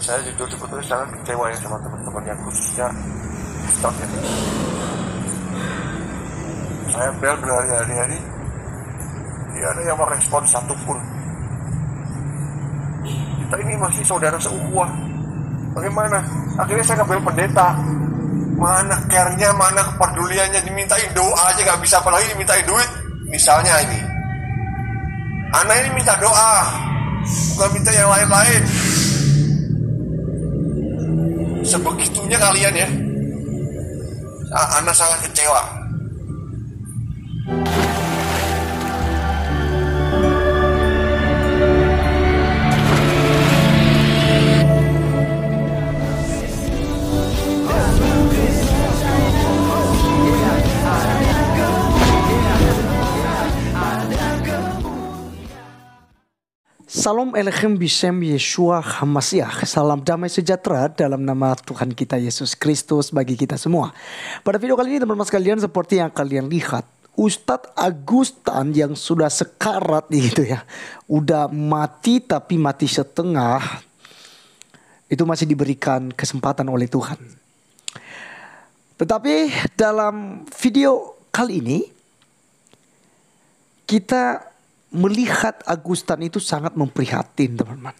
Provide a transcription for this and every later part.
Saya jujur sebetulnya sangat kecewa ya sama teman-teman yang khususnya Ustaz ya. Saya bel berhari-hari, tidak ada yang merespon satupun. Kita ini masih saudara seukuah. Bagaimana? Akhirnya saya ngambil pendeta. Mana care-nya, mana kepeduliannya, dimintain doa aja gak bisa, apalagi dimintain duit. Misalnya ini, anak ini minta doa, bukan minta yang lain-lain. Sebegitunya kalian ya. Anak sangat kecewa. Salam Elohim Bishem Yeshua HaMashiach. Salam damai sejahtera dalam nama Tuhan kita Yesus Kristus bagi kita semua. Pada video kali ini teman-teman sekalian, seperti yang kalian lihat, Ustadz Agustan yang sudah sekarat gitu ya, udah mati tapi mati setengah, itu masih diberikan kesempatan oleh Tuhan. Tetapi dalam video kali ini kita melihat Agustan itu sangat memprihatin, teman-teman.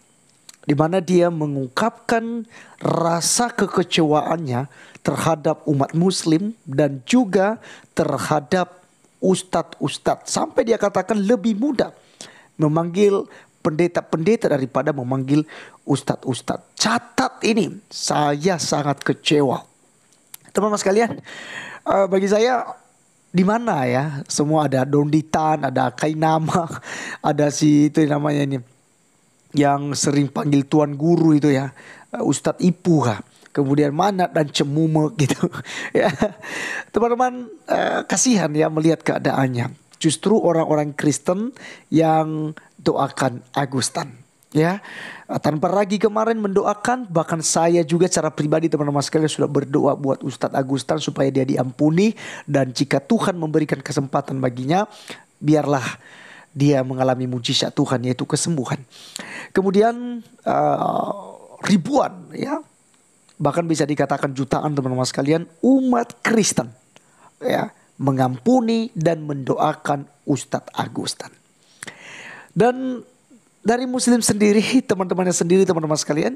Di mana dia mengungkapkan rasa kekecewaannya terhadap umat muslim dan juga terhadap ustadz-ustadz. Sampai dia katakan lebih mudah memanggil pendeta-pendeta daripada memanggil ustadz-ustadz. Catat ini, saya sangat kecewa. Teman-teman sekalian, bagi saya, di mana ya, semua ada Donditan, ada Kainama, ada si itu namanya ini yang sering panggil tuan guru itu ya, Ustadz Ipuh, kemudian Manat dan Cemume gitu ya. Teman-teman, kasihan ya melihat keadaannya. Justru orang-orang Kristen yang doakan Agustan ya, tanpa lagi kemarin mendoakan, bahkan saya juga secara pribadi teman-teman sekalian sudah berdoa buat Ustadz Agustan supaya dia diampuni, dan jika Tuhan memberikan kesempatan baginya, biarlah dia mengalami mujizat Tuhan, yaitu kesembuhan. Kemudian ribuan ya, bahkan bisa dikatakan jutaan teman-teman sekalian, umat Kristen ya mengampuni dan mendoakan Ustadz Agustan. Dan dari muslim sendiri, teman-temannya sendiri, teman-teman sekalian,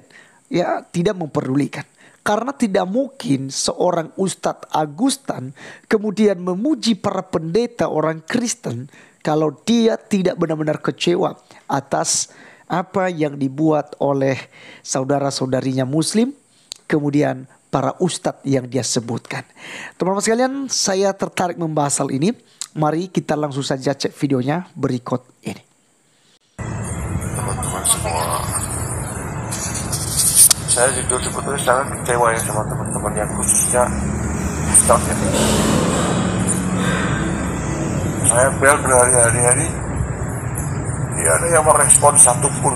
ya tidak memperdulikan. Karena tidak mungkin seorang Ustadz Agustan kemudian memuji para pendeta orang Kristen kalau dia tidak benar-benar kecewa atas apa yang dibuat oleh saudara-saudarinya muslim, kemudian para ustadz yang dia sebutkan. Teman-teman sekalian, saya tertarik membahas hal ini. Mari kita langsung saja cek videonya berikut ini. Teman-teman semua, saya jujur sebetulnya sangat kecewa ya sama teman-teman yang khususnya Ustaz ya. Saya bel berhari-hari, tidak ada yang merespon satupun.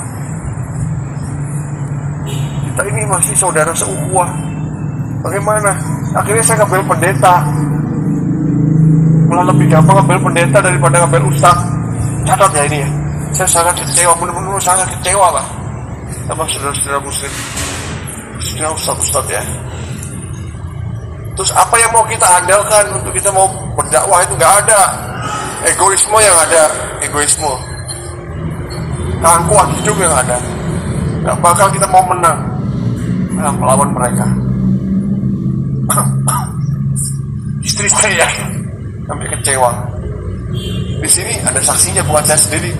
Kita ini masih saudara seukuah. Bagaimana? Akhirnya saya ngambil pendeta. Malah lebih gampang ngambil pendeta daripada ngambil Ustaz. Catat ya ini ya. Saya sangat kecewa, benar-benar sangat kecewa Pak, sama saudara-saudara muslim, khususnya ustadz-ustadz ya. Terus apa yang mau kita andalkan untuk kita mau berdakwah? Itu gak ada. Egoisme yang ada, egoisme, keangkuhan hidup yang ada. Gak bakal kita mau menang melawan mereka. Istri saya sampai kecewa. Di sini ada saksinya, bukan saya sendiri.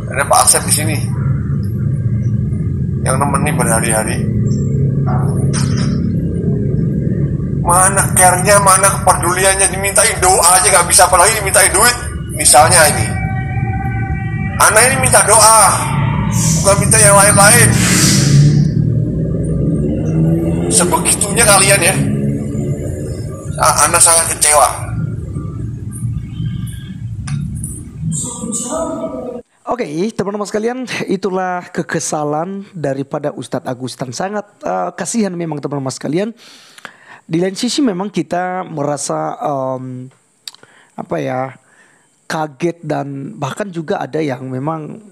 Ada Pak Asep di sini yang nemenin berhari-hari. Mana care-nya, mana kepeduliannya, dimintain doa aja gak bisa, apalagi dimintain duit. Misalnya ini, anak ini minta doa, bukan minta yang lain-lain. Sebegitunya kalian ya. Anak sangat kecewa. Oke, teman-teman sekalian, itulah kekesalan daripada Ustadz Agustan. Sangat kasihan memang teman-teman sekalian. Di lain sisi memang kita merasa kaget, dan bahkan juga ada yang memang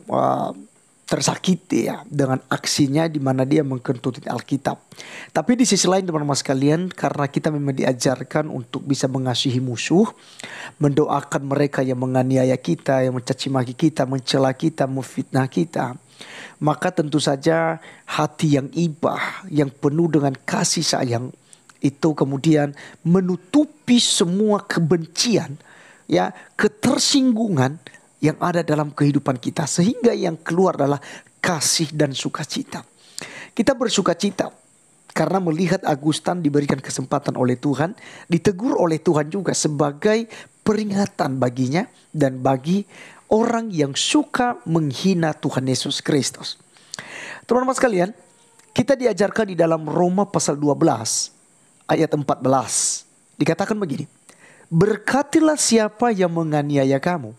tersakiti ya dengan aksinya di mana dia mengkentuti Alkitab. Tapi di sisi lain teman-teman sekalian, karena kita memang diajarkan untuk bisa mengasihi musuh, mendoakan mereka yang menganiaya kita, yang mencaci maki kita, mencela kita, memfitnah kita, maka tentu saja hati yang ibah, yang penuh dengan kasih sayang itu kemudian menutupi semua kebencian, ya, ketersinggungan yang ada dalam kehidupan kita, sehingga yang keluar adalah kasih dan sukacita. Kita bersukacita karena melihat Agustan diberikan kesempatan oleh Tuhan, ditegur oleh Tuhan juga sebagai peringatan baginya dan bagi orang yang suka menghina Tuhan Yesus Kristus. Teman-teman sekalian, kita diajarkan di dalam Roma pasal 12 ayat 14. Dikatakan begini, berkatilah siapa yang menganiaya kamu,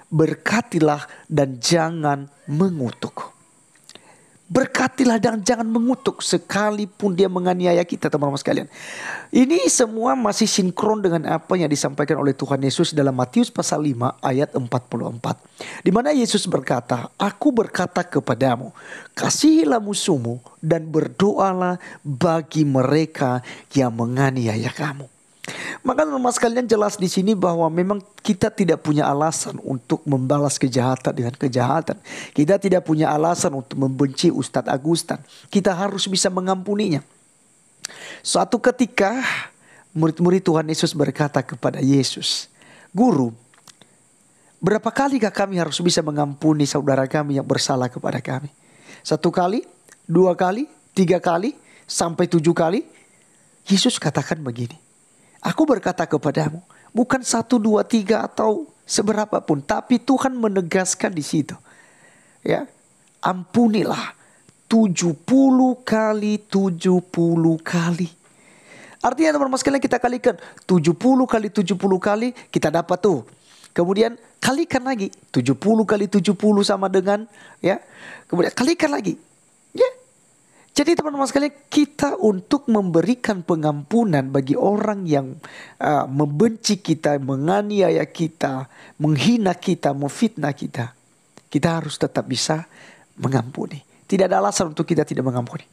berkatilah dan jangan mengutuk. Berkatilah dan jangan mengutuk sekalipun dia menganiaya kita, teman-teman sekalian. Ini semua masih sinkron dengan apa yang disampaikan oleh Tuhan Yesus dalam Matius pasal 5 ayat 44. Di mana Yesus berkata, aku berkata kepadamu, kasihilah musuhmu dan berdoalah bagi mereka yang menganiaya kamu. Maka teman-teman sekalian, jelas di sini bahwa memang kita tidak punya alasan untuk membalas kejahatan dengan kejahatan. Kita tidak punya alasan untuk membenci Ustadz Agustan. Kita harus bisa mengampuninya. Suatu ketika murid-murid Tuhan Yesus berkata kepada Yesus, Guru, berapa kalikah kami harus bisa mengampuni saudara kami yang bersalah kepada kami? 1 kali, 2 kali, 3 kali, sampai 7 kali? Yesus katakan begini, aku berkata kepadamu, bukan 1, 2, 3 atau seberapa pun, tapi Tuhan menegaskan di situ, ya, ampunilah 70 kali 70 kali. Artinya teman-teman sekalian, kita kalikan 70 kali 70 kali, kita dapat tuh. Kemudian kalikan lagi 70 kali 70 sama dengan, ya, kemudian kalikan lagi, ya. Jadi teman-teman sekalian, kita untuk memberikan pengampunan bagi orang yang membenci kita, menganiaya kita, menghina kita, memfitnah kita, kita harus tetap bisa mengampuni. Tidak ada alasan untuk kita tidak mengampuni.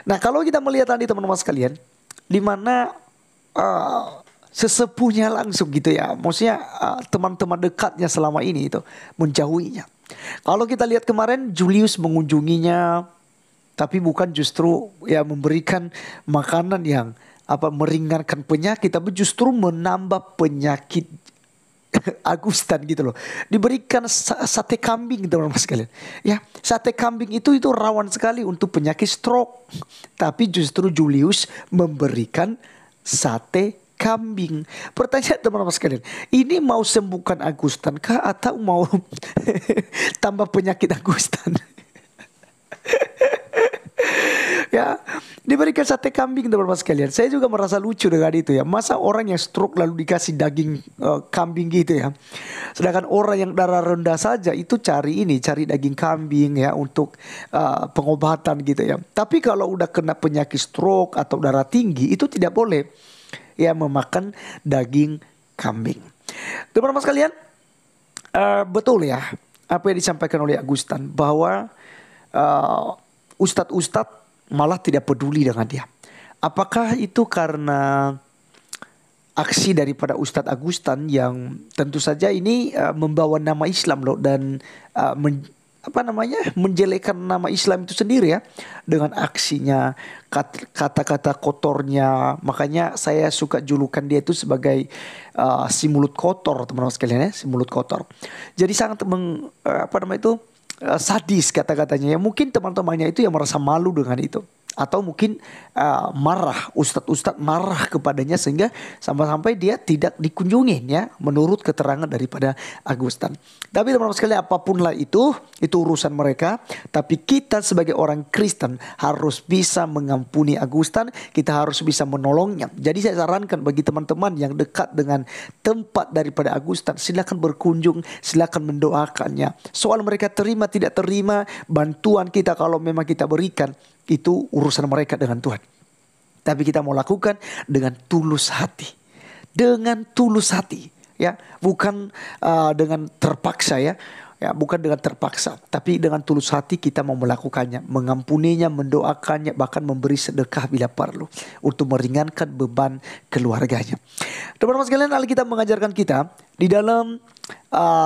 Nah, kalau kita melihat tadi teman-teman sekalian, di mana sesepuhnya langsung gitu ya, maksudnya teman-teman dekatnya selama ini itu menjauhinya. Kalau kita lihat kemarin, Julius mengunjunginya, tapi bukan justru ya memberikan makanan yang meringankan penyakit, tapi justru menambah penyakit Agustan gitu loh. Diberikan sate kambing teman-teman sekalian. Ya, sate kambing itu rawan sekali untuk penyakit stroke. Tapi justru Julius memberikan sate kambing. Pertanyaan teman-teman sekalian, ini mau sembuhkan Agustan kah atau mau tambah penyakit Agustan? Ya, diberikan sate kambing teman-teman sekalian. Saya juga merasa lucu dengan itu ya. Masa orang yang stroke lalu dikasih daging kambing gitu ya. Sedangkan orang yang darah rendah saja itu cari daging kambing ya untuk pengobatan gitu ya. Tapi kalau udah kena penyakit stroke atau darah tinggi itu tidak boleh ya memakan daging kambing. Teman-teman sekalian, betul ya apa yang disampaikan oleh Agustan bahwa ustadz-ustadz malah tidak peduli dengan dia. Apakah itu karena aksi daripada Ustadz Agustan yang tentu saja ini membawa nama Islam loh, dan menjelekkan nama Islam itu sendiri ya dengan aksinya, kata-kata kotornya. Makanya saya suka julukan dia itu sebagai si mulut kotor, teman-teman sekalian ya, si mulut kotor. Jadi sangat sadis kata-katanya. Ya mungkin teman-temannya itu yang merasa malu dengan itu, atau mungkin marah, ustadz marah kepadanya sehingga sampai-sampai dia tidak dikunjungin ya menurut keterangan daripada Agustan. Tapi teman-teman sekalian, apapun lah itu urusan mereka. Tapi kita sebagai orang Kristen harus bisa mengampuni Agustan. Kita harus bisa menolongnya. Jadi saya sarankan bagi teman-teman yang dekat dengan tempat daripada Agustan, silakan berkunjung, silakan mendoakannya. Soal mereka terima tidak terima bantuan kita, kalau memang kita berikan, itu urusan mereka dengan Tuhan. Tapi kita mau lakukan dengan tulus hati. Dengan tulus hati ya, bukan dengan terpaksa ya. Ya, bukan dengan terpaksa, tapi dengan tulus hati kita mau melakukannya, mengampuninya, mendoakannya, bahkan memberi sedekah bila perlu untuk meringankan beban keluarganya. Teman-teman sekalian, Alkitab mengajarkan kita di dalam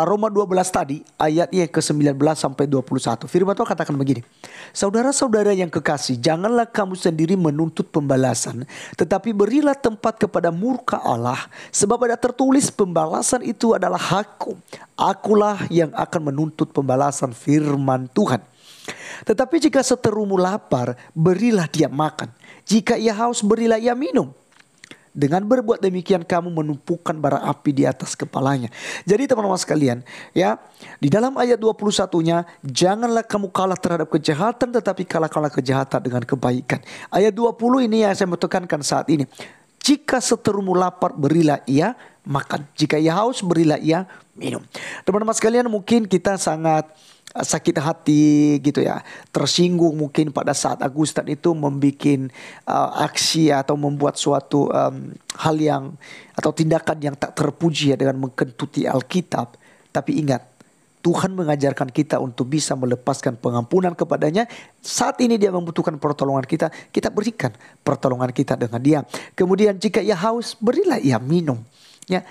Roma 12 tadi ayatnya ke-19 sampai 21. Firman Tuhan katakan begini. Saudara-saudara yang kekasih, janganlah kamu sendiri menuntut pembalasan, tetapi berilah tempat kepada murka Allah, sebab ada tertulis pembalasan itu adalah hakku. Akulah yang akan menuntut pembalasan, firman Tuhan. Tetapi jika seterumu lapar, berilah dia makan. Jika ia haus, berilah ia minum. Dengan berbuat demikian kamu menumpukan bara api di atas kepalanya. Jadi teman-teman sekalian, ya, di dalam ayat 21-nya, janganlah kamu kalah terhadap kejahatan, tetapi kalahkanlah kejahatan dengan kebaikan. Ayat 20 ini yang saya mau tekankan saat ini. Jika seterumu lapar, berilah ia makan. Jika ia haus, berilah ia minum. Teman-teman sekalian, mungkin kita sangat sakit hati gitu ya, tersinggung mungkin pada saat Agustan itu membuat aksi atau membuat suatu hal yang atau tindakan yang tak terpuji ya, dengan mengkentuti Alkitab. Tapi ingat, Tuhan mengajarkan kita untuk bisa melepaskan pengampunan kepadanya. Saat ini dia membutuhkan pertolongan kita, kita berikan pertolongan kita dengan dia. Kemudian jika ia haus, berilah ia minum. Ya,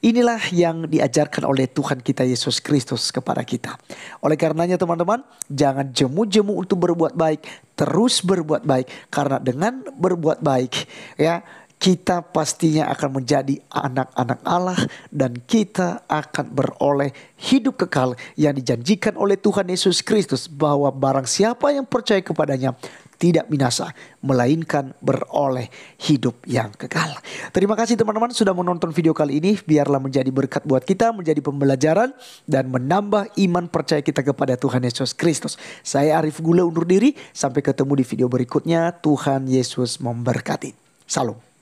inilah yang diajarkan oleh Tuhan kita Yesus Kristus kepada kita. Oleh karenanya teman-teman, jangan jemu-jemu untuk berbuat baik, terus berbuat baik. Karena dengan berbuat baik, ya, kita pastinya akan menjadi anak-anak Allah dan kita akan beroleh hidup kekal yang dijanjikan oleh Tuhan Yesus Kristus, bahwa barang siapa yang percaya kepadanya tidak binasa, melainkan beroleh hidup yang kekal. Terima kasih teman-teman sudah menonton video kali ini. Biarlah menjadi berkat buat kita, menjadi pembelajaran dan menambah iman percaya kita kepada Tuhan Yesus Kristus. Saya Arif Gula undur diri. Sampai ketemu di video berikutnya. Tuhan Yesus memberkati. Salam.